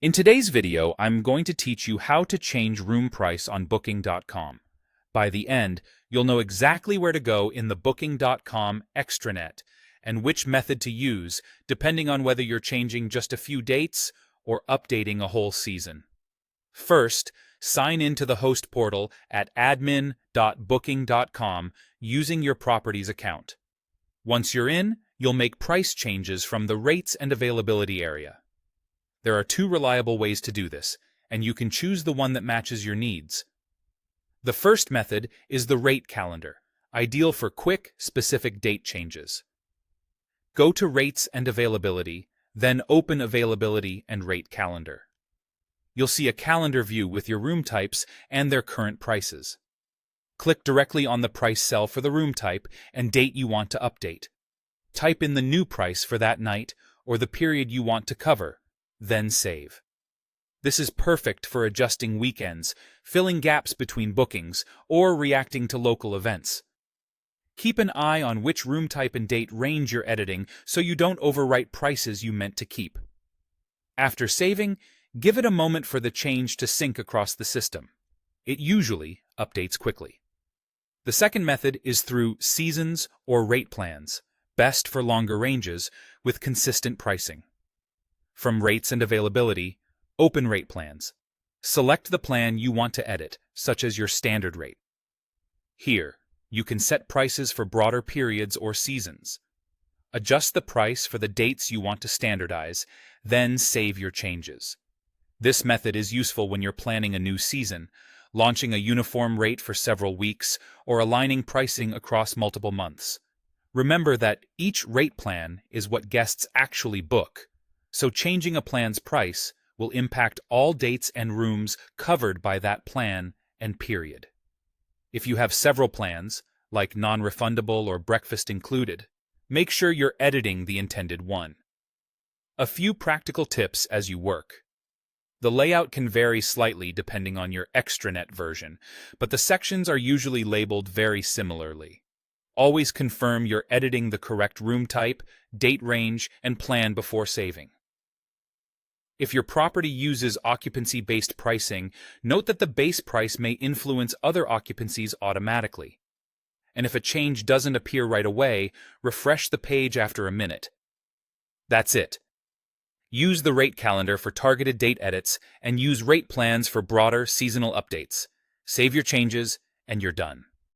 In today's video, I'm going to teach you how to change room price on Booking.com. By the end, you'll know exactly where to go in the Booking.com extranet and which method to use, depending on whether you're changing just a few dates or updating a whole season. First, sign in to the host portal at admin.booking.com using your property's account. Once you're in, you'll make price changes from the rates and availability area. There are two reliable ways to do this, and you can choose the one that matches your needs. The first method is the rate calendar, ideal for quick, specific date changes. Go to Rates and Availability, then open Availability and Rate Calendar. You'll see a calendar view with your room types and their current prices. Click directly on the price cell for the room type and date you want to update. Type in the new price for that night or the period you want to cover, then save. This is perfect for adjusting weekends, filling gaps between bookings, or reacting to local events. Keep an eye on which room type and date range you're editing so you don't overwrite prices you meant to keep. After saving, give it a moment for the change to sync across the system. It usually updates quickly. The second method is through seasons or rate plans, best for longer ranges with consistent pricing. From Rates and Availability, open Rate Plans. Select the plan you want to edit, such as your standard rate. Here, you can set prices for broader periods or seasons. Adjust the price for the dates you want to standardize, then save your changes. This method is useful when you're planning a new season, launching a uniform rate for several weeks, or aligning pricing across multiple months. Remember that each rate plan is what guests actually book, so changing a plan's price will impact all dates and rooms covered by that plan and period. If you have several plans, like non-refundable or breakfast included, make sure you're editing the intended one. A few practical tips as you work. The layout can vary slightly depending on your extranet version, but the sections are usually labeled very similarly. Always confirm you're editing the correct room type, date range, and plan before saving. If your property uses occupancy-based pricing, note that the base price may influence other occupancies automatically. And if a change doesn't appear right away, refresh the page after a minute. That's it. Use the rate calendar for targeted date edits and use rate plans for broader seasonal updates. Save your changes, and you're done.